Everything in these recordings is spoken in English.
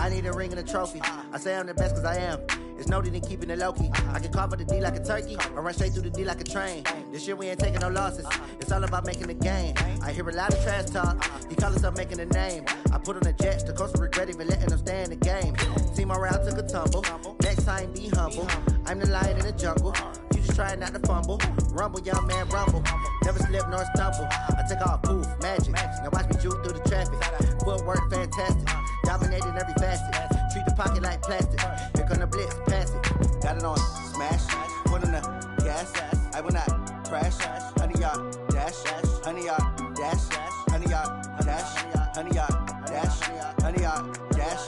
I need a ring and a trophy. I say I'm the best cause I am. It's noted in keeping it low-key. I can carve up the D like a turkey or run straight through the D like a train. This year we ain't taking no losses. It's all about making the game. I hear a lot of trash talk. He call himself making a name. I put on the Jets. The coach will regret even letting them stay in the game. Team morale took a tumble. Next time be humble. I'm the lion in the jungle. You just trying not to fumble. Rumble, young man, rumble. Never slip nor stumble. I take off, poof, magic. Now watch me juke through the traffic. Footwork fantastic. Dominating every facet. Treat the pocket like plastic. Here come the blitz, pass it. Got it on smash. Put on the gas. I will not crash. Honey yard dash. Honey yard dash. Honey yard dash. Honey yard dash. Honey yard dash.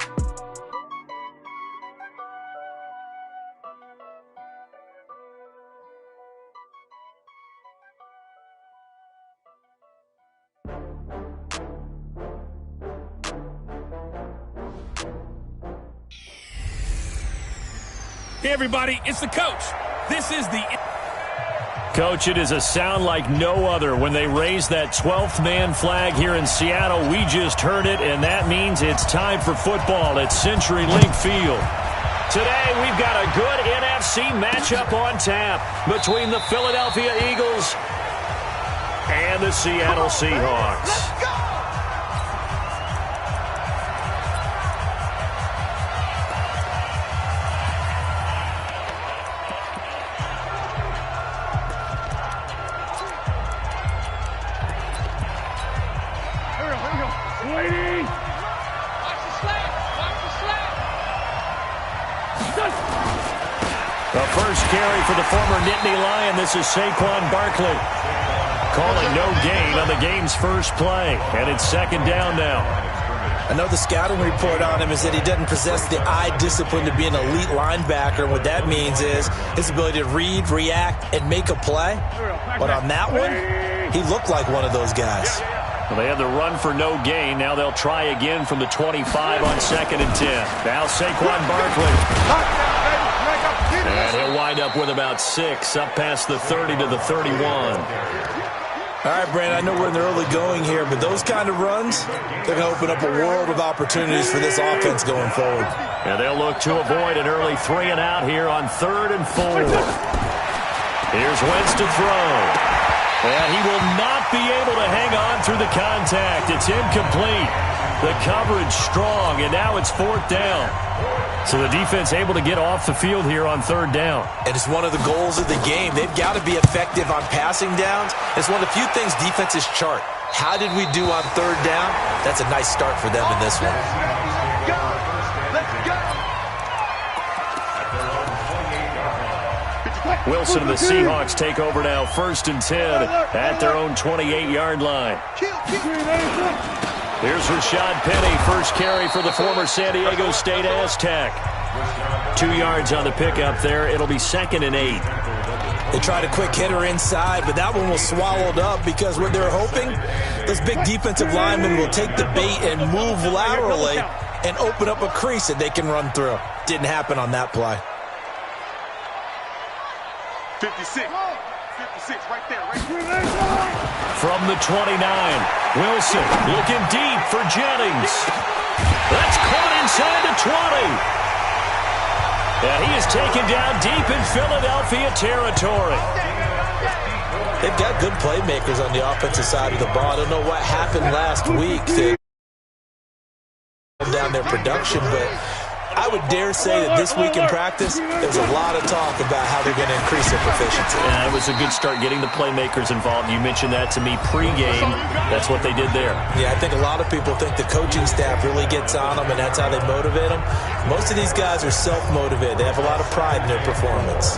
Hey, everybody, it's the coach. This is the... Coach, it is a sound like no other when they raise that 12th man flag here in Seattle. We just heard it, and that means it's time for football at CenturyLink Field. Today, we've got a good NFC matchup on tap between the Philadelphia Eagles and the Seattle Seahawks. Let's go! The first carry for the former Nittany Lion. This is Saquon Barkley. Calling no gain on the game's first play. And it's second down now. I know the scouting report on him is that he doesn't possess the eye discipline to be an elite linebacker. And what that means is his ability to read, react, and make a play. But on that one, he looked like one of those guys. Well, they had the run for no gain. Now they'll try again from the 25 on 2nd and 10. Now Saquon Barkley. And he'll wind up with about 6, up past the 30 to the 31. All right, Brandon, I know we're in the early going here, but those kind of runs, they're going to open up a world of opportunities for this offense going forward. And they'll look to avoid an early 3 and out here on 3rd and 4. Here's Wentz to throw. And he will not be able to hang on through the contact. It's incomplete. The coverage strong, and now it's 4th down. So the defense able to get off the field here on 3rd down. And it's one of the goals of the game. They've got to be effective on passing downs. It's one of the few things defenses chart. How did we do on 3rd down? That's a nice start for them in this one. Wilson and the Seahawks take over now, 1st and 10 at their own 28-yard line. Here's Rashad Penny, first carry for the former San Diego State Aztec. 2 yards on the pickup there. It'll be 2nd and 8. They tried a quick hitter inside, but that one was swallowed up because what they're hoping, those big defensive linemen will take the bait and move laterally and open up a crease that they can run through. Didn't happen on that play. 56 right there. From the 29, Wilson looking deep for Jennings. That's caught inside the 20. And he is taken down deep in Philadelphia territory. They've got good playmakers on the offensive side of the ball. I don't know what happened last week to down their production, but I would dare say that this week in practice, there's a lot of talk about how they're going to increase their proficiency. Yeah, it was a good start getting the playmakers involved. You mentioned that to me pregame. That's what they did there. Yeah, I think a lot of people think the coaching staff really gets on them, and that's how they motivate them. Most of these guys are self-motivated. They have a lot of pride in their performance.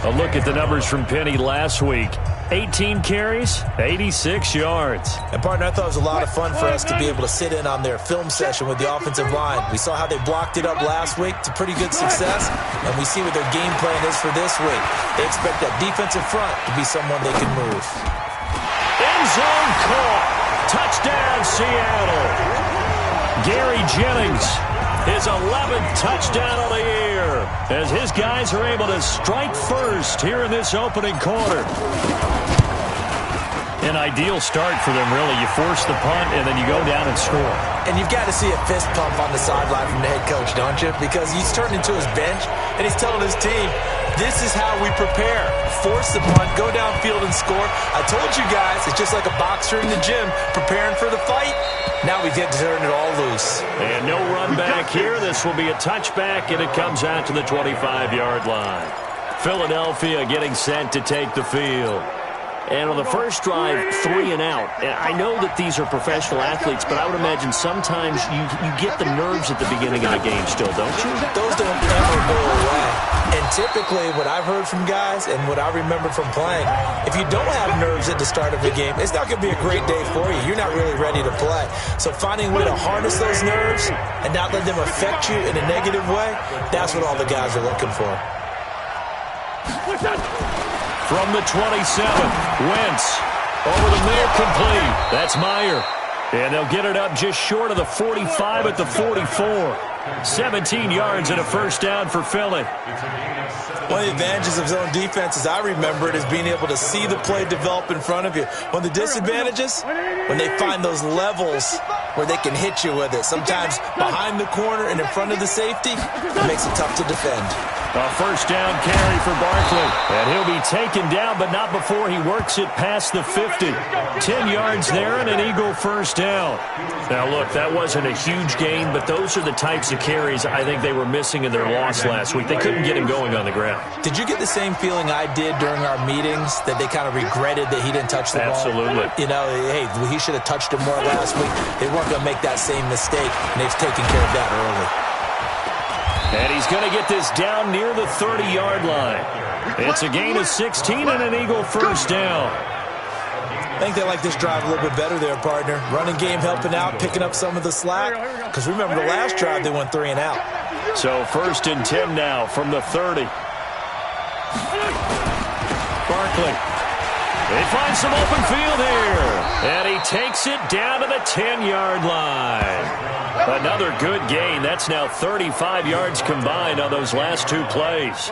A look at the numbers from Penny last week. 18 carries, 86 yards. And, partner, I thought it was a lot of fun for us to be able to sit in on their film session with the offensive line. We saw how they blocked it up last week to pretty good success, and we see what their game plan is for this week. They expect that defensive front to be someone they can move. End zone caught. Touchdown, Seattle. Gary Jennings, his 11th touchdown of the year, as his guys are able to strike first here in this opening quarter. An ideal start for them, really. You force the punt, and then you go down and score. And you've got to see a fist pump on the sideline from the head coach, don't you? Because he's turned into his bench, and he's telling his team, this is how we prepare. Force the punt, go downfield and score. I told you guys, it's just like a boxer in the gym preparing for the fight. Now we get to turn it all loose. And no run back here. This will be a touchback, and it comes out to the 25-yard line. Philadelphia getting set to take the field. And on the first drive, 3 and out. And I know that these are professional athletes, but I would imagine sometimes you get the nerves at the beginning of the game still, don't you? Those don't ever go away. And typically what I've heard from guys and what I remember from playing, if you don't have nerves at the start of a game, it's not going to be a great day for you. You're not really ready to play. So finding a way to harness those nerves and not let them affect you in a negative way, that's what all the guys are looking for. From the 27, Wentz over the middle, complete. That's Meyer. And they'll get it up just short of the 45 at the 44. 17 yards and a first down for Philly. One of the advantages of zone defense, as I remember it, is being able to see the play develop in front of you. One of the disadvantages, when they find those levels where they can hit you with it. Sometimes behind the corner and in front of the safety, it makes it tough to defend. A first down carry for Barkley. And he'll be taken down, but not before he works it past the 50. 10 yards there and an Eagle first down. Now, look, that wasn't a huge gain, but those are the types of carries I think they were missing in their loss last week. They couldn't get him going on the ground. Did you get the same feeling I did during our meetings, that they kind of regretted that he didn't touch the ball? Absolutely. You know, hey, he should have touched it more last week. They weren't going to make that same mistake, and they've taken care of that early. And he's going to get this down near the 30-yard line. It's a gain of 16 and an Eagle first down. I think they like this drive a little bit better there, partner. Running game helping out, picking up some of the slack. Because remember, the last drive, they went 3 and out. So 1st and 10 now from the 30. Barkley. They find some open field here. And he takes it down to the 10-yard line. Another good gain. That's now 35 yards combined on those last 2 plays.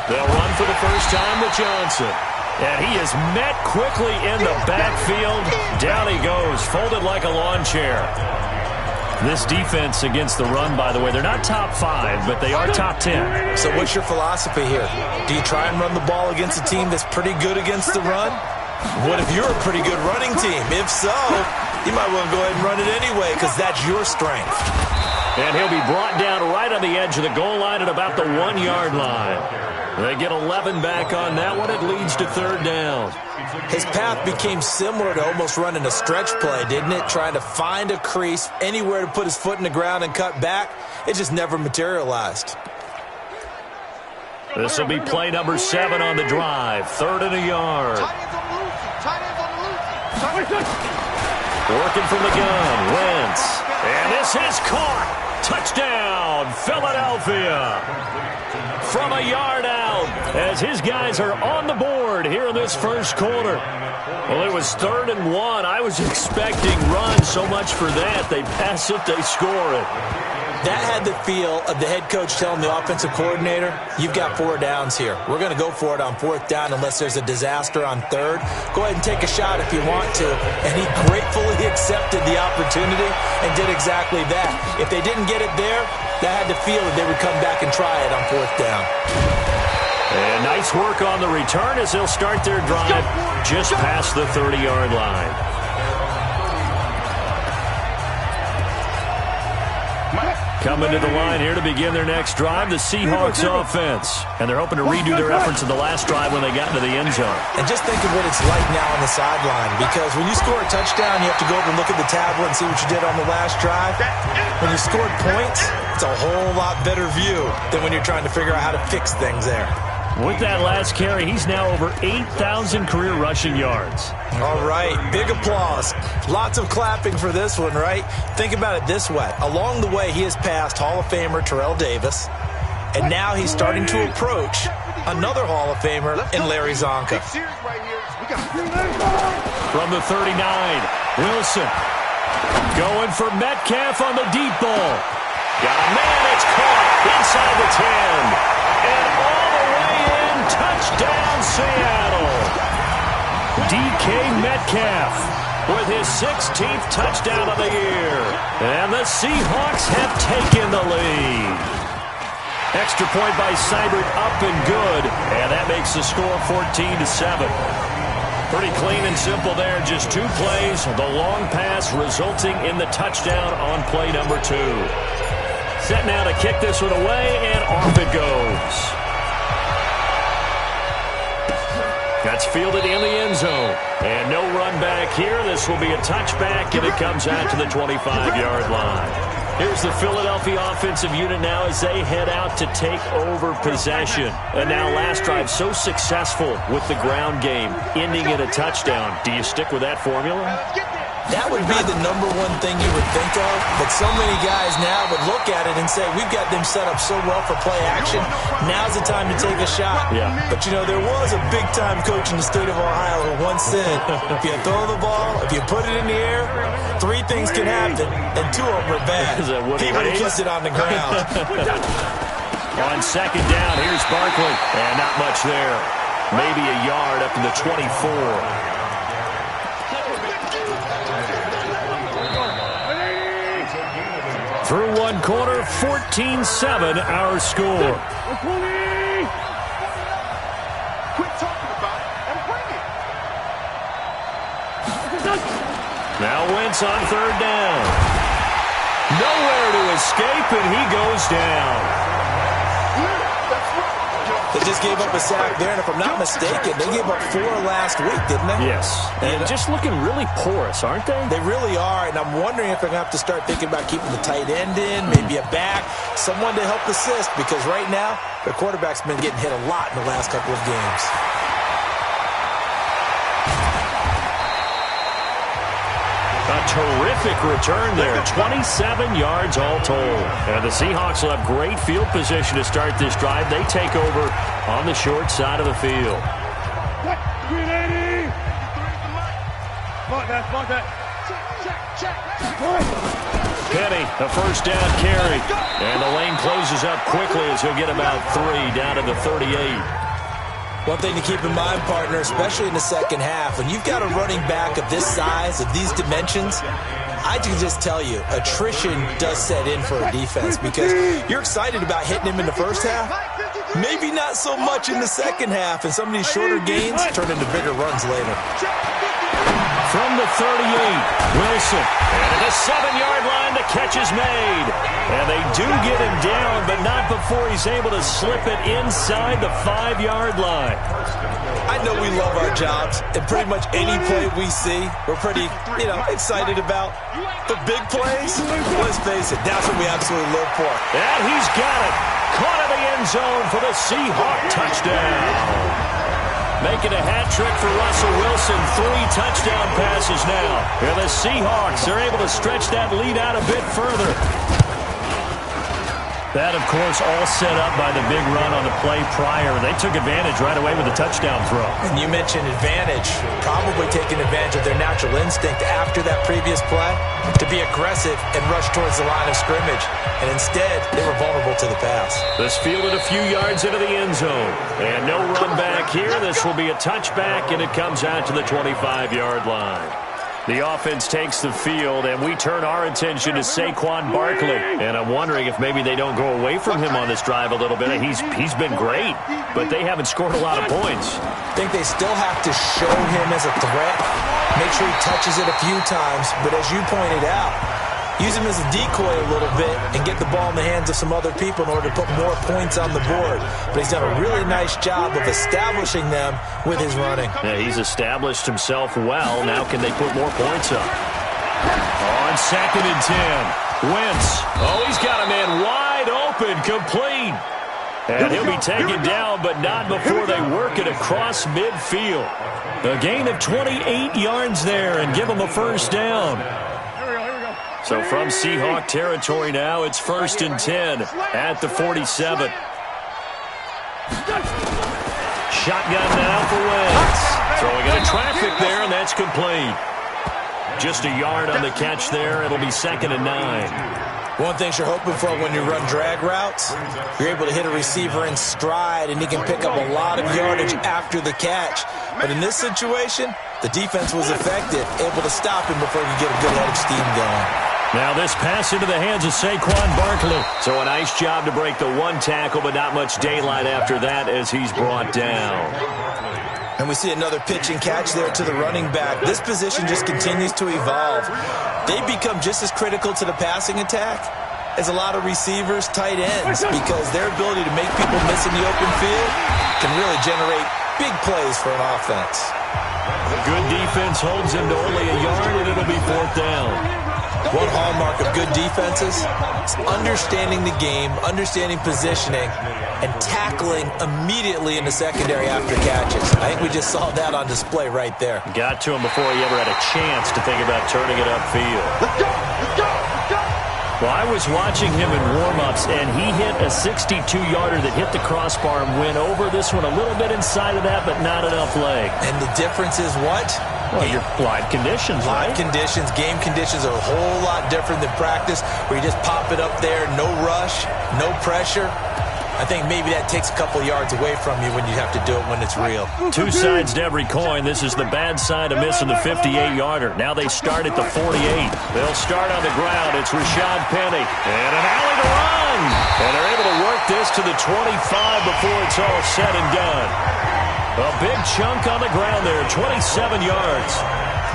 They'll run for the first time with Johnson. And he is met quickly in the backfield. Down he goes, folded like a lawn chair. This defense against the run, by the way, they're not top 5, but they are top 10. So what's your philosophy here? Do you try and run the ball against a team that's pretty good against the run? What if you're a pretty good running team? If so, you might want to go ahead and run it anyway, because that's your strength. And he'll be brought down right on the edge of the goal line at about the 1-yard line. They get 11 back on that one. It leads to 3rd down. His path became similar to almost running a stretch play, didn't it? Trying to find a crease, anywhere to put his foot in the ground and cut back. It just never materialized. This will be play number 7 on the drive. 3rd and a yard. Working from the gun, Wentz. And this is caught. Touchdown, Philadelphia. From a yard out, as his guys are on the board here in this first quarter. Well, it was 3rd and 1. I was expecting run, so much for that. They pass it, they score it. That had the feel of the head coach telling the offensive coordinator, you've got 4 downs here. We're going to go for it on 4th down unless there's a disaster on 3rd. Go ahead and take a shot if you want to. And he gratefully accepted the opportunity and did exactly that. If they didn't get it there, that had the feel that they would come back and try it on 4th down. And nice work on the return as they'll start their drive just past the 30-yard line. Coming to the line here to begin their next drive, the Seahawks offense. And they're hoping to redo their efforts in the last drive when they got into the end zone. And just think of what it's like now on the sideline, because when you score a touchdown, you have to go over and look at the tablet and see what you did on the last drive. When you scored points, it's a whole lot better view than when you're trying to figure out how to fix things there. With that last carry, he's now over 8,000 career rushing yards. All right, big applause. Lots of clapping for this one, right? Think about it this way. Along the way, he has passed Hall of Famer Terrell Davis, and now he's starting to approach another Hall of Famer in Larry Zonka. From the 39, Wilson going for Metcalf on the deep ball. Got a man, it's caught inside the 10. and all the way in. Touchdown, Seattle. DK Metcalf with his 16th touchdown of the year. And the Seahawks have taken the lead. Extra point by Seibert, up and good. And that makes the score 14-7. Pretty clean and simple there. Just 2 plays. The long pass resulting in the touchdown on play number 2. Set now to kick this one away, and off it goes. That's fielded in the end zone. And no run back here. This will be a touchback, and it comes out to the 25-yard line. Here's the Philadelphia offensive unit now as they head out to take over possession. And now last drive so successful with the ground game, ending in a touchdown. Do you stick with that formula? That would be the number one thing you would think of, but so many guys now would look at it and say, we've got them set up so well for play action, now's the time to take a shot. Yeah. But, you know, there was a big-time coach in the state of Ohio who once said, if you throw the ball, if you put it in the air, 3 things can happen, and 2 of them are bad. He would have kissed it on the ground. On second down, here's Barkley, and not much there. Maybe a yard up to the 24. Through 1 quarter, 14-7 our score. Quit talking about it and bring it. Now Wentz on third down. Nowhere to escape, and he goes down. They just gave up a sack there, and if I'm not mistaken, they gave up 4 last week, didn't they? Yes. And just looking really porous, aren't they? They really are, and I'm wondering if they're going to have to start thinking about keeping the tight end in, maybe a back, someone to help assist, because right now, their quarterback's been getting hit a lot in the last couple of games. A terrific return there. 27 yards all told. And the Seahawks will have great field position to start this drive. They take over on the short side of the field. Penny, a first down carry. And the lane closes up quickly as he'll get about 3 down to the 38. One thing to keep in mind, partner, especially in the second half, when you've got a running back of this size, of these dimensions, I can just tell you, attrition does set in for a defense because you're excited about hitting him in the first half, maybe not so much in the second half, and some of these shorter gains turn into bigger runs later. From the 38, Wilson. And at the 7-yard line, the catch is made. And they do get him down, but not before he's able to slip it inside the 5-yard line. I know we love our jobs, and pretty much any play we see, we're pretty, excited about. The big plays, let's face it, that's what we absolutely live for. And he's got it. Caught in the end zone for the Seahawk touchdown. Making a hat trick for Russell Wilson. 3 touchdown passes now. And the Seahawks are able to stretch that lead out a bit further. That, of course, all set up by the big run on the play prior. They took advantage right away with a touchdown throw. And you mentioned advantage, probably taking advantage of their natural instinct after that previous play to be aggressive and rush towards the line of scrimmage. And instead, they were vulnerable to the pass. This fielded a few yards into the end zone. And no run back here. This will be a touchback, and it comes out to the 25-yard line. The offense takes the field, and we turn our attention to Saquon Barkley. And I'm wondering if maybe they don't go away from him on this drive a little bit. He's been great, but they haven't scored a lot of points. I think they still have to show him as a threat, make sure he touches it a few times. But as you pointed out, use him as a decoy a little bit and get the ball in the hands of some other people in order to put more points on the board. But he's done a really nice job of establishing them with his running. Yeah, he's established himself well. Now can they put more points up? On 2nd and 10, Wentz. Oh, he's got a man wide open, complete. And he'll be taken down, but not before they work it across midfield. A gain of 28 yards there and give him a first down. So from Seahawk territory now, it's 1st and 10 at the 47. Shotgun now for Wentz. Throwing into traffic there, and that's complete. Just a yard on the catch there. It'll be 2nd and 9. One thing you're hoping for when you run drag routes, you're able to hit a receiver in stride, and he can pick up a lot of yardage after the catch. But in this situation, the defense was effective, able to stop him before he could get a good head of steam going. Now this pass into the hands of Saquon Barkley. So a nice job to break the one tackle, but not much daylight after that as he's brought down. And we see another pitch and catch there to the running back. This position just continues to evolve. They become just as critical to the passing attack as a lot of receivers, tight ends, because their ability to make people miss in the open field can really generate big plays for an offense. Good defense holds him to only a yard, and it'll be 4th down. One hallmark of good defenses is understanding the game, understanding positioning, and tackling immediately in the secondary after catches. I think we just saw that on display right there. Got to him before he ever had a chance to think about turning it upfield. Let's go! Let's go! Let's go! Well, I was watching him in warm-ups, and he hit a 62-yarder that hit the crossbar and went over. This one a little bit inside of that, but not enough leg. And the difference is what? Well, your live conditions, right? Live conditions, game conditions are a whole lot different than practice, where you just pop it up there, no rush, no pressure. I think maybe that takes a couple yards away from you when you have to do it when it's real. Two sides to every coin. This is the bad side of missing the 58-yarder. Now they start at the 48. They'll start on the ground. It's Rashad Penny. And an alley to run. And they're able to work this to the 25 before it's all said and done. A big chunk on the ground there, 27 yards.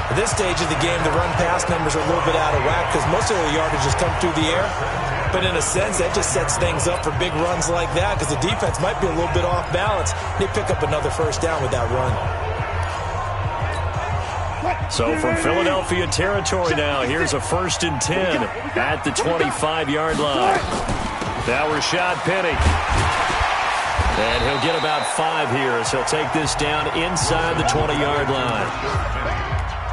At this stage of the game, the run-pass numbers are a little bit out of whack because most of the yardage has come through the air. But in a sense, that just sets things up for big runs like that because the defense might be a little bit off balance. They pick up another 1st down with that run. So from Philadelphia territory now, here's a 1st and 10 at the 25-yard line. Now Rashad Penny. And he'll get about 5 here as he'll take this down inside the 20-yard line.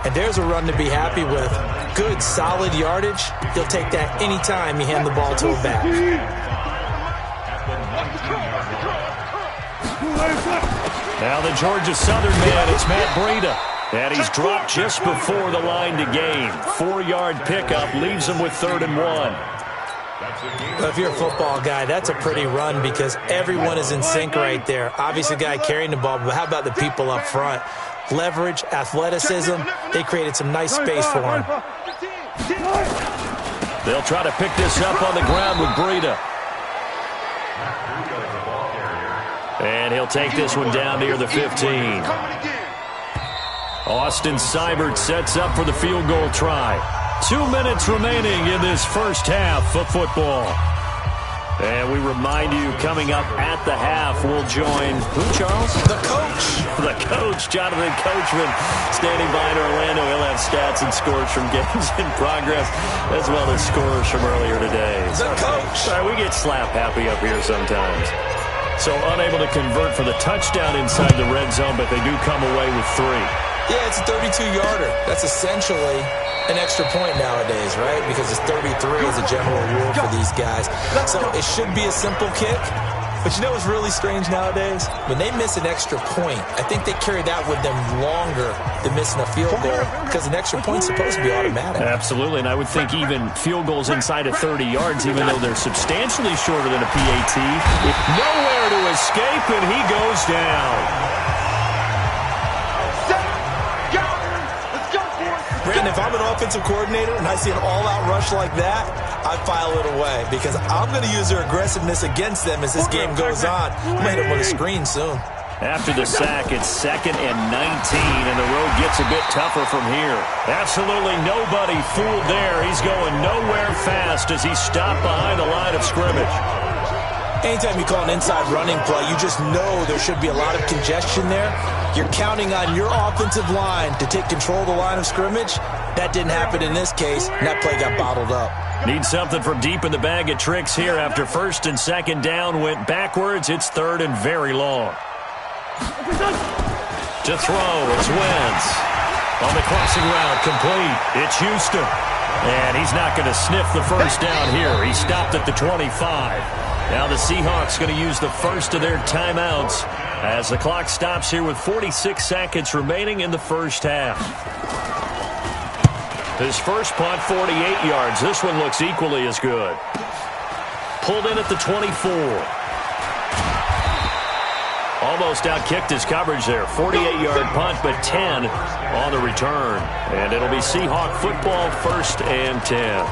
And there's a run to be happy with. Good, solid yardage. He'll take that anytime you hand the ball to a back. Now the Georgia Southern man, it's Matt Breida. And he's dropped just before the line to gain. 4-yard pickup leaves him with 3rd and 1. Well, if you're a football guy, that's a pretty run because everyone is in sync right there. Obviously, the guy carrying the ball, but how about the people up front? Leverage, athleticism, they created some nice space for him. They'll try to pick this up on the ground with Breida. And he'll take this one down near the 15. Austin Seibert sets up for the field goal try. 2 minutes remaining in this first half of football. And we remind you, coming up at the half, we'll join, who, Charles? The coach. The coach, Jonathan Coachman, standing by in Orlando. He'll have stats and scores from games in progress, as well as scores from earlier today. The coach. Sorry, we get slap happy up here sometimes. So unable to convert for the touchdown inside the red zone, but they do come away with 3. Yeah, it's a 32-yarder. That's essentially an extra point nowadays, right? Because it's 33 as a general rule for these guys. So it should be a simple kick. But you know what's really strange nowadays? When they miss an extra point, I think they carry that with them longer than missing a field goal because an extra point's supposed to be automatic. Absolutely, and I would think even field goals inside of 30 yards, even though they're substantially shorter than a PAT, nowhere to escape, and he goes down. Brandon, if I'm an offensive coordinator and I see an all-out rush like that, I file it away because I'm going to use their aggressiveness against them as this game goes on. I'm going to hit them with a screen soon. After the sack, it's 2nd and 19, and the road gets a bit tougher from here. Absolutely nobody fooled there. He's going nowhere fast as he's stopped behind the line of scrimmage. Anytime you call an inside running play, you just know there should be a lot of congestion there. You're counting on your offensive line to take control of the line of scrimmage. That didn't happen in this case, and that play got bottled up. Need something from deep in the bag of tricks here after 1st and 2nd down. Went backwards. It's 3rd and very long. To throw, it's Wentz. On the crossing route, complete. It's Houston. And he's not going to sniff the 1st down here. He stopped at the 25. Now the Seahawks going to use the first of their timeouts as the clock stops here with 46 seconds remaining in the first half. His first punt, 48 yards. This one looks equally as good. Pulled in at the 24. Almost outkicked his coverage there. 48-yard punt, but 10 on the return. And it'll be Seahawk football, 1st and 10.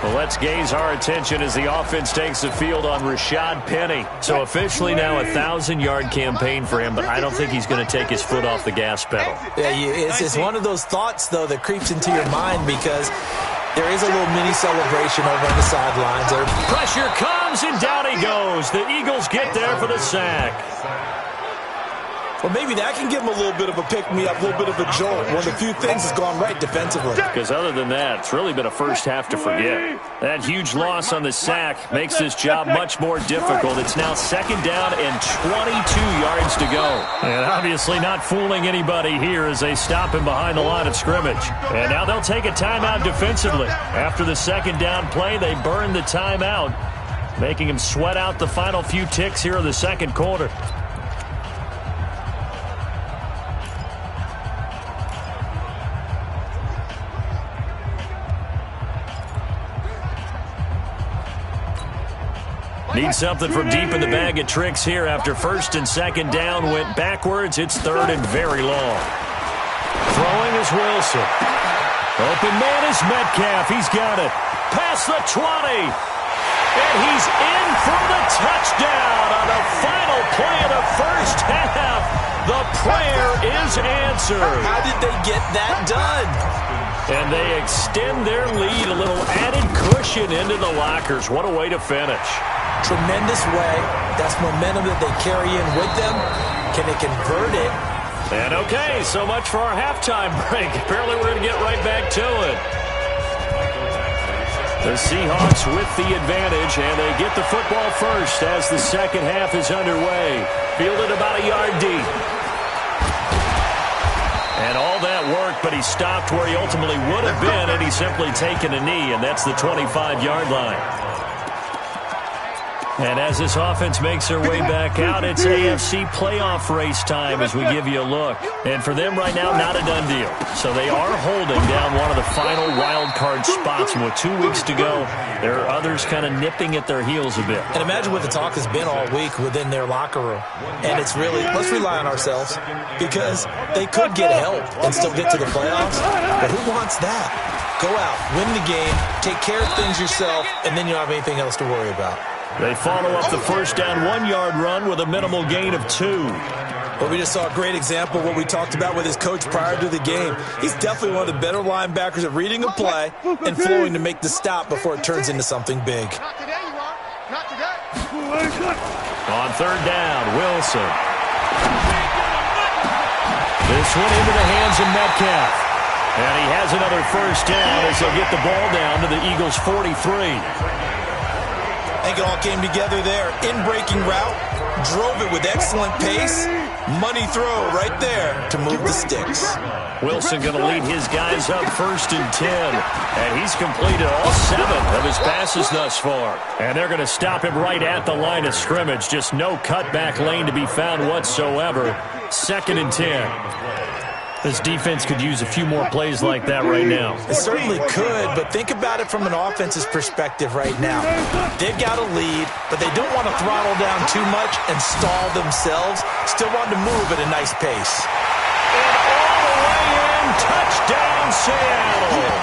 Well, let's gaze our attention as the offense takes the field on Rashad Penny. So officially now a 1,000-yard campaign for him, but I don't think he's going to take his foot off the gas pedal. Yeah, it's one of those thoughts, though, that creeps into your mind because there is a little mini celebration over on the sidelines. Pressure comes, and down he goes. The Eagles get there for the sack. Well, maybe that can give him a little bit of a pick-me-up, a little bit of a jolt. One of the few things that's gone right defensively. Because other than that, it's really been a first half to forget. That huge loss on the sack makes this job much more difficult. It's now 2nd down and 22 yards to go. And obviously not fooling anybody here as they stop him behind the line of scrimmage. And now they'll take a timeout defensively. After the 2nd down play, they burn the timeout, making him sweat out the final few ticks here in the 2nd quarter. Need something from deep in the bag of tricks here after 1st and 2nd down went backwards. It's 3rd and very long. Throwing is Wilson. Open man is Metcalf. He's got it. Past the 20. And he's in for the touchdown on the final play of the first half. The prayer is answered. How did they get that done? And they extend their lead, a little added cushion into the lockers. What a way to finish. Tremendous way. That's momentum that they carry in with them. Can they convert it? And okay, so much for our halftime break. Apparently we're going to get right back to it. The Seahawks with the advantage, and they get the football first as the 2nd half is underway. Fielded about a yard deep. And all that work, but he stopped where he ultimately would have been, and he's simply taken a knee, and that's the 25-yard line. And as this offense makes their way back out, it's AFC playoff race time as we give you a look. And for them right now, not a done deal. So they are holding down one of the final wild card spots. And with 2 weeks to go, there are others kind of nipping at their heels a bit. And imagine what the talk has been all week within their locker room. And it's really, let's rely on ourselves because they could get help and still get to the playoffs. But who wants that? Go out, win the game, take care of things yourself, and then you don't have anything else to worry about. They follow up the first down 1-yard run with a minimal gain of 2. But we just saw a great example of what we talked about with his coach prior to the game. He's definitely one of the better linebackers at reading a play and flowing to make the stop before it turns into something big. Not today, you are. Not today. On 3rd down, Wilson. This one into the hands of Metcalf. And he has another first down as they'll get the ball down to the Eagles' 43. I think it all came together there. In-breaking route, drove it with excellent pace. Money throw right there to move the sticks. Wilson going to lead his guys up 1st and 10. And he's completed all 7 of his passes thus far. And they're going to stop him right at the line of scrimmage. Just no cutback lane to be found whatsoever. 2nd and 10. This defense could use a few more plays like that right now. It certainly could, but think about it from an offense's perspective right now. They've got a lead, but they don't want to throttle down too much and stall themselves. Still want to move at a nice pace. And all the way in, touchdown Seattle.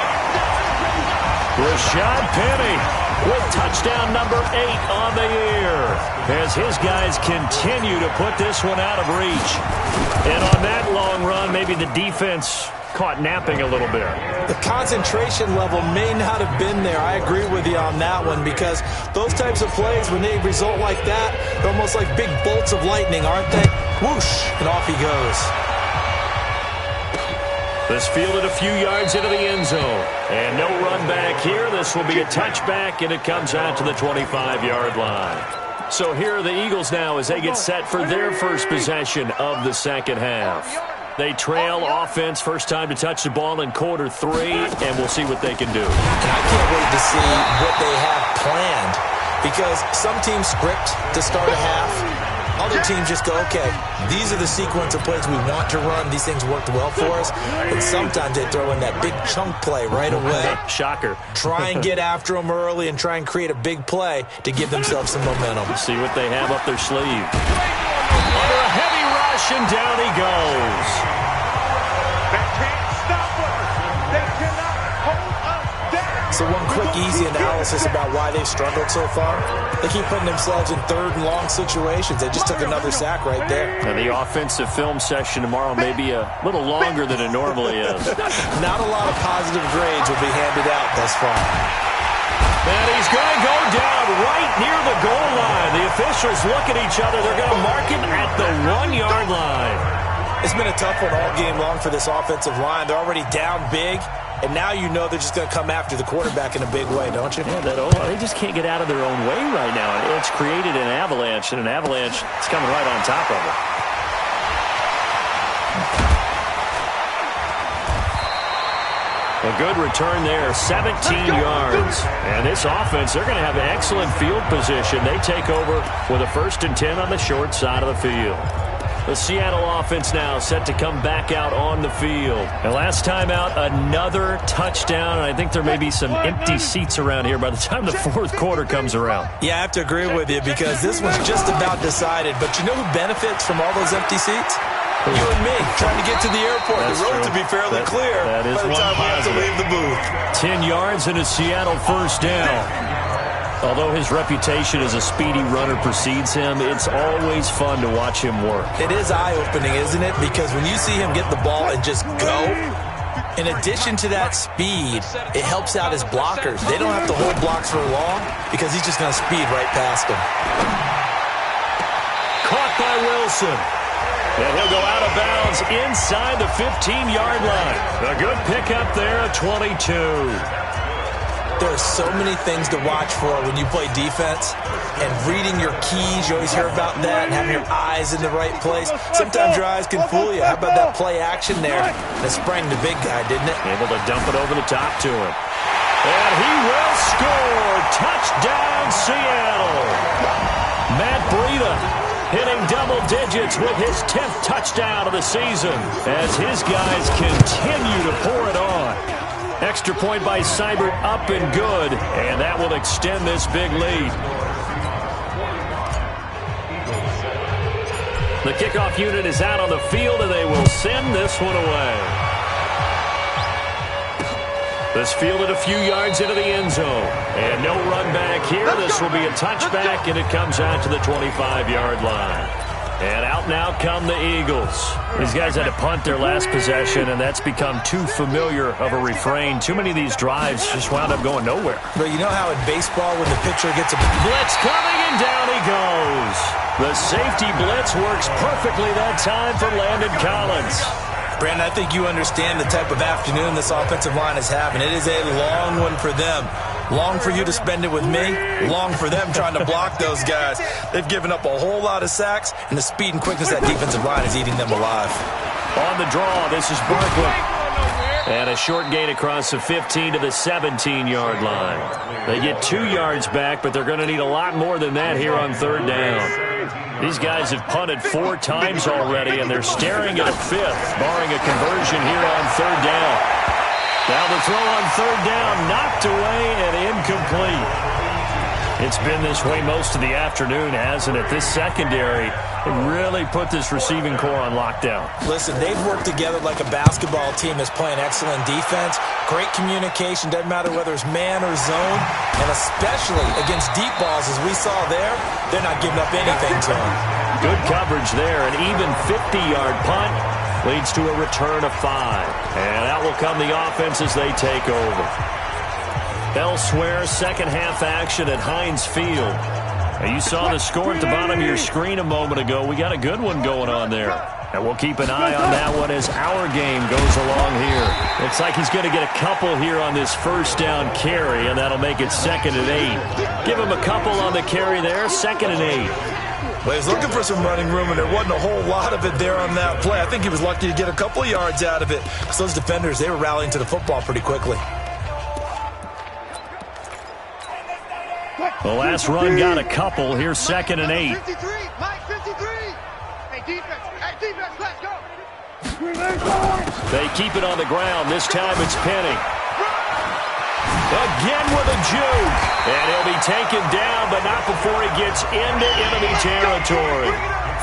Rashad Penny with touchdown number 8 on the year as his guys continue to put this one out of reach. And on that long run, maybe the defense caught napping a little bit. The concentration level may not have been there. I agree with you on that one because those types of plays, when they result like that, they're almost like big bolts of lightning, aren't they? Whoosh, and off he goes. This fielded a few yards into the end zone. And no run back here. This will be a touchback, and it comes out to the 25-yard line. So here are the Eagles now as they get set for their first possession of the 2nd half. They trail offense, first time to touch the ball in quarter 3, and we'll see what they can do. And I can't wait to see what they have planned because some teams script to start a half. Other teams just go, okay, these are the sequence of plays we want to run. These things worked well for us. And sometimes they throw in that big chunk play right away. Shocker. Try and get after them early and try and create a big play to give themselves some momentum. See what they have up their sleeve. Under a heavy rush, and down he goes. They can't stop us. They cannot hold us down. So one quick, easy analysis about why they've struggled so far. They keep putting themselves in third and long situations. They just took another sack right there. And the offensive film session tomorrow may be a little longer than it normally is. Not a lot of positive grades will be handed out thus far. And he's going to go down right near the goal line. The officials look at each other. They're going to mark him at the 1-yard line. It's been a tough one all game long for this offensive line. They're already down big, and now you know they're just going to come after the quarterback in a big way, don't you? Yeah, they just can't get out of their own way right now. It's created an avalanche, and an avalanche is coming right on top of it. A good return there, 17 yards. And this offense, they're going to have an excellent field position. They take over with a 1st and 10 on the short side of the field. The Seattle offense now set to come back out on the field. And last time out, another touchdown. And I think there may be some empty seats around here by the time the 4th quarter comes around. Yeah, I have to agree with you because this one's just about decided. But you know who benefits from all those empty seats? You and me, trying to get to the airport. That's the road true. to be fairly clear that is by the time we have to leave the booth. 10 yards and a Seattle 1st down. Although his reputation as a speedy runner precedes him, it's always fun to watch him work. It is eye-opening, isn't it? Because when you see him get the ball and just go, in addition to that speed, it helps out his blockers. They don't have to hold blocks for long because he's just going to speed right past them. Caught by Wilson. And he'll go out of bounds inside the 15-yard line. A good pickup there at 22. There are so many things to watch for when you play defense. And reading your keys, you always hear about that, and having your eyes in the right place. Sometimes your eyes can fool you. How about that play action there? That sprang the big guy, didn't it? Able to dump it over the top to him. And he will score. Touchdown, Seattle. Matt Breida hitting double digits with his 10th touchdown of the season as his guys continue to pour it on. Extra point by Seibert, up and good, and that will extend this big lead. The kickoff unit is out on the field, and they will send this one away. This fielded a few yards into the end zone. And no run back here. This will be a touchback, and it comes out to the 25-yard line. And out now come the Eagles. These guys had to punt their last possession, and that's become too familiar of a refrain. Too many of these drives just wound up going nowhere. But you know how in baseball when the pitcher gets a blitz coming, and down he goes. The safety blitz works perfectly that time for Landon Collins. Brandon, I think you understand the type of afternoon this offensive line is having. It is a long one for them. Long for you to spend it with me. Long for them trying to block those guys. They've given up a whole lot of sacks, and the speed and quickness of that defensive line is eating them alive. On the draw, this is Barkley. And a short gain across the 15 to the 17-yard line. They get 2 yards back, but they're going to need a lot more than that here on 3rd down. These guys have punted 4 times already, and they're staring at a 5th, barring a conversion here on 3rd down. Now the throw on 3rd down, knocked away and incomplete. It's been this way most of the afternoon, hasn't it? This secondary really put this receiving core on lockdown. Listen, they've worked together like a basketball team that's playing excellent defense. Great communication, doesn't matter whether it's man or zone. And especially against deep balls, as we saw there, they're not giving up anything to them. Good coverage there, an even 50-yard punt leads to a return of 5. And out will come the offense as they take over. Elsewhere, second half action at Heinz Field. Now, you saw the score at the bottom of your screen a moment ago. We got a good one going on there. And we'll keep an eye on that one as our game goes along here. Looks like he's going to get a couple here on this 1st down carry, and that'll make it 2nd and 8. Give him a couple on the carry there, 2nd and 8. Well, he was looking for some running room, and there wasn't a whole lot of it there on that play. I think he was lucky to get a couple of yards out of it. So those defenders, they were rallying to the football pretty quickly. The last run got a couple. Here's 2nd and 8. 53, Mike 53. They keep it on the ground. This time it's Penny. Again with a juke. And he'll be taken down, but not before he gets into enemy territory.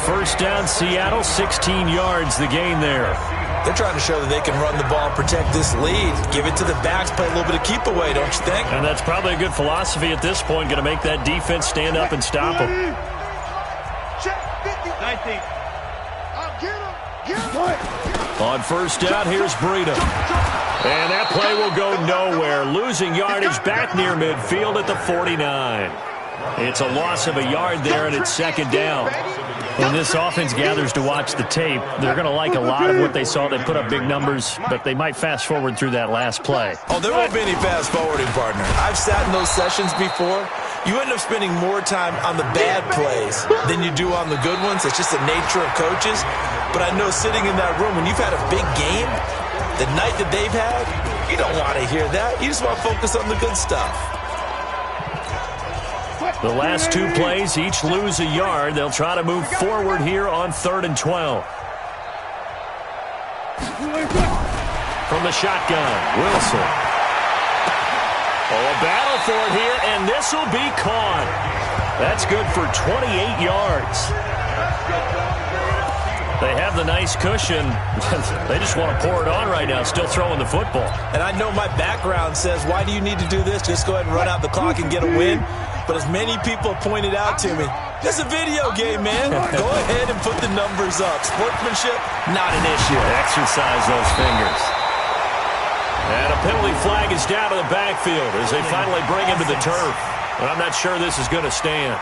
First down, Seattle, 16 yards the gain there. They're trying to show that they can run the ball and protect this lead. Give it to the backs, play a little bit of keep away, don't you think? And that's probably a good philosophy at this point, going to make that defense stand up and stop them. Check 50. 19. Get him. On first down, here's Breida. And that play will go nowhere. Losing yardage back near midfield at the 49. It's a loss of a yard there, and it's second down. When this offense gathers to watch the tape, they're going to like a lot of what they saw. They put up big numbers, but they might fast forward through that last play. Oh, there won't be any fast forwarding, partner. I've sat in those sessions before. You end up spending more time on the bad plays than you do on the good ones. It's just the nature of coaches. But I know sitting in that room, when you've had a big game, the night that they've had, you don't want to hear that. You just want to focus on the good stuff. The last two plays each lose a yard. They'll try to move forward here on 3rd and 12. From the shotgun, Wilson. Oh, a battle for it here, and this will be caught. That's good for 28 yards. They have the nice cushion. They just want to pour it on right now, still throwing the football. And I know my background says, why do you need to do this? Just go ahead and run out the clock and get a win. But as many people pointed out to me, it's a video game, man. Go ahead and put the numbers up. Sportsmanship, not an issue. Exercise those fingers. And a penalty flag is down to the backfield as they finally bring him to the turf. But I'm not sure this is going to stand.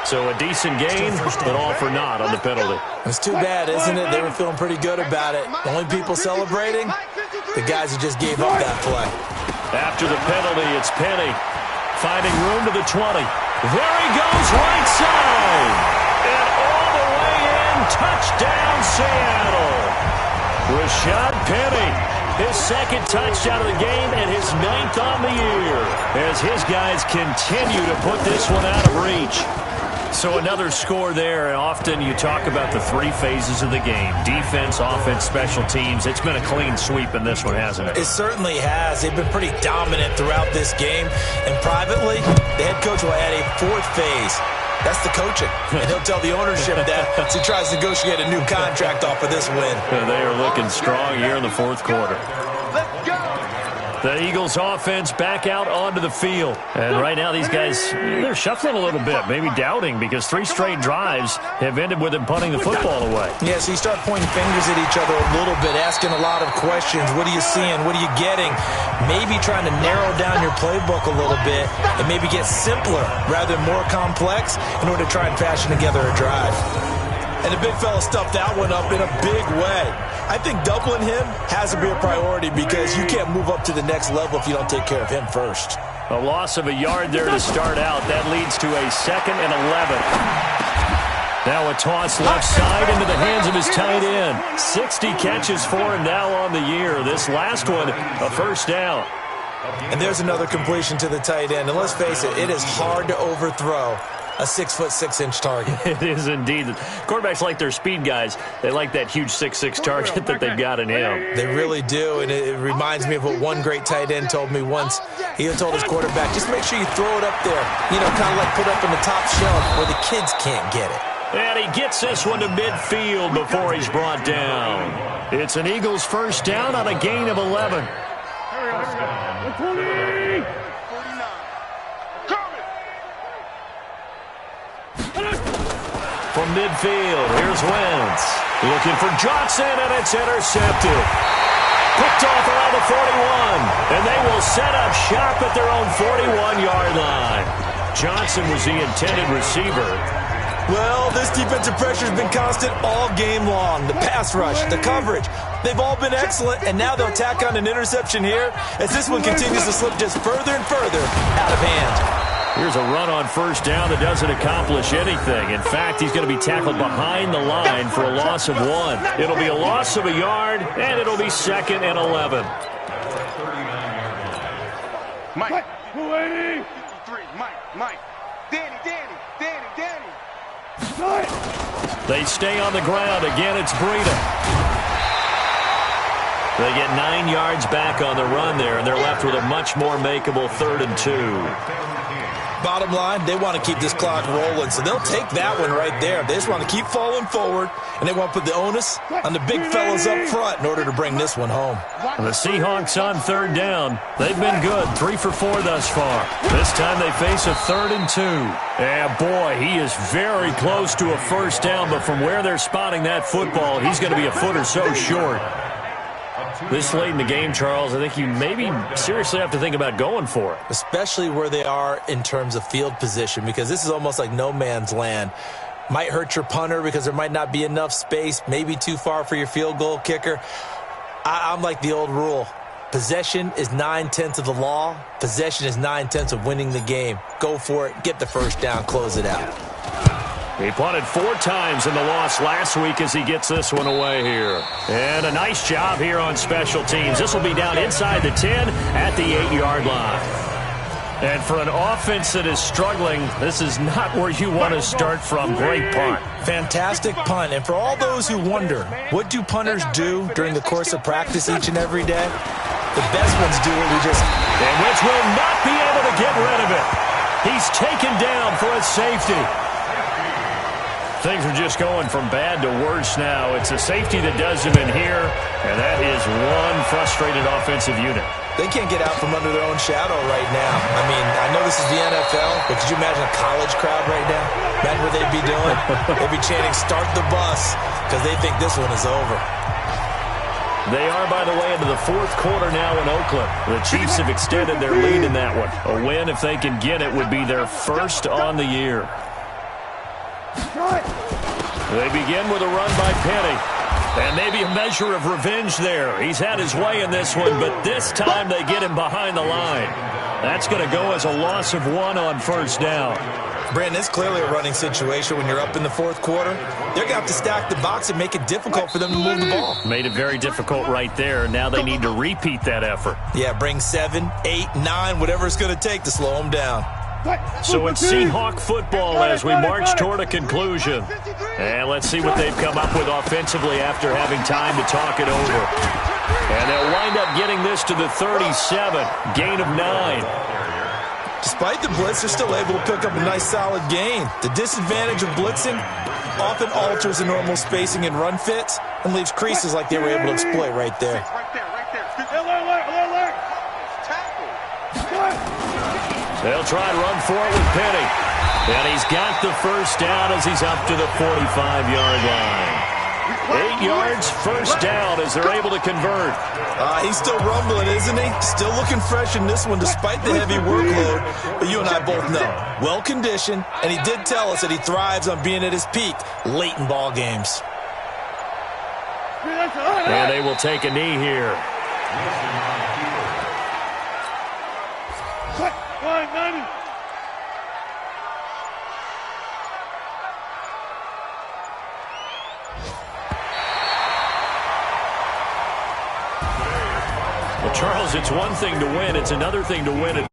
So a decent gain, but all for naught on the penalty. It's too bad, isn't it? They were feeling pretty good about it. The only people celebrating, the guys who just gave up that play. After the penalty, it's Penny finding room to the 20. There he goes, right side. And all the way in, touchdown Seattle. Rashad Penny, his second touchdown of the game and his 9th on the year as his guys continue to put this one out of reach. So another score there, and often you talk about the three phases of the game. Defense, offense, special teams. It's been a clean sweep in this one, hasn't it? It certainly has. They've been pretty dominant throughout this game. And privately, the head coach will add a 4th phase. That's the coaching. And he'll tell the ownership that as he tries to negotiate a new contract off of this win. They are looking strong here in the 4th quarter. Let's go. The Eagles offense back out onto the field. And right now these guys, they're shuffling a little bit, maybe doubting, because 3 straight drives have ended with them punting the football away. Yeah, so you start pointing fingers at each other a little bit, asking a lot of questions. What are you seeing? What are you getting? Maybe trying to narrow down your playbook a little bit and maybe get simpler rather than more complex in order to try and fashion together a drive. And the big fella stuffed that one up in a big way. I think doubling him has to be a priority because you can't move up to the next level if you don't take care of him first. A loss of a yard there to start out. That leads to a 2nd and 11. Now a toss left side into the hands of his tight end. 60 catches for him now on the year. This last one, a first down. And there's another completion to the tight end. And let's face it, it is hard to overthrow a 6'6" target. It is indeed. Quarterbacks like their speed guys. They like that huge 6'6" target that they've got in him. They really do, and it reminds me of what one great tight end told me once. He told his quarterback, just make sure you throw it up there, you know, kind of like put up in the top shelf where the kids can't get it. And he gets this one to midfield before he's brought down. It's an Eagles first down on a gain of 11. From midfield, here's Wentz. Looking for Johnson, and it's intercepted. Picked off around the 41, and they will set up shop at their own 41-yard line. Johnson was the intended receiver. Well, this defensive pressure has been constant all game long. The pass rush, the coverage, they've all been excellent, and now they'll tack on an interception here as this one continues to slip just further and further out of hand. Here's a run on first down that doesn't accomplish anything. In fact, he's going to be tackled behind the line for a loss of 1. It'll be a loss of a yard, and it'll be 2nd and 11. Mike. 283. Mike. Danny. They stay on the ground. Again, it's Breida. They get 9 yards back on the run there, and they're left with a much more makeable 3rd and 2. Bottom line, they want to keep this clock rolling, so they'll take that one right there. They just want to keep falling forward, and they want to put the onus on the big fellas up front in order to bring this one home. And the Seahawks on 3rd down. They've been good, 3 for 4 thus far. This time they face a 3rd and 2. And boy, he is very close to a first down, but from where they're spotting that football, he's going to be a foot or so short. This late in the game, Charles, I think you maybe seriously have to think about going for it. Especially where they are in terms of field position, because this is almost like no man's land. Might hurt your punter because there might not be enough space, maybe too far for your field goal kicker. I'm like the old rule. Possession is 9/10 of the law. Possession is 9/10 of winning the game. Go for it. Get the first down. Close it out. He punted 4 times in the loss last week as he gets this one away here. And a nice job here on special teams. This will be down inside the 10 at the 8-yard line. And for an offense that is struggling, this is not where you want to start from. Great punt. Fantastic punt. And for all those who wonder, what do punters do during the course of practice each and every day? The best ones do what we just... And Wentz will not be able to get rid of it. He's taken down for a safety. Things are just going from bad to worse now. It's a safety that does him in here, and that is one frustrated offensive unit. They can't get out from under their own shadow right now. I mean, I know this is the NFL, but could you imagine a college crowd right now? Imagine what they'd be doing. They'd be chanting, "Start the bus," because they think this one is over. They are, by the way, into the 4th quarter now in Oakland. The Chiefs have extended their lead in that one. A win, if they can get it, would be their first on the year. They begin with a run by Penny. And maybe a measure of revenge there. He's had his way in this one, but this time they get him behind the line. That's going to go as a loss of 1 on first down. Brandon, it's clearly a running situation when you're up in the 4th quarter. They're going to have to stack the box and make it difficult for them to move the ball. Made it very difficult right there. Now they need to repeat that effort. Yeah, bring 7, 8, 9, whatever it's going to take to slow them down. So it's Seahawk football as we march toward a conclusion. And let's see what they've come up with offensively after having time to talk it over. And they'll wind up getting this to the 37, gain of 9. Despite the blitz, they're still able to pick up a nice solid gain. The disadvantage of blitzing often alters the normal spacing and run fits and leaves creases like they were able to exploit right there. They'll try and run for it with Penny. And he's got the first down as he's up to the 45-yard line. 8 yards, first down as they're able to convert. He's still rumbling, isn't he? Still looking fresh in this one despite the heavy workload. But you and I both know, well-conditioned, and he did tell us that he thrives on being at his peak late in ball games. And they will take a knee here. Well, Charles, it's one thing to win. It's another thing to win it.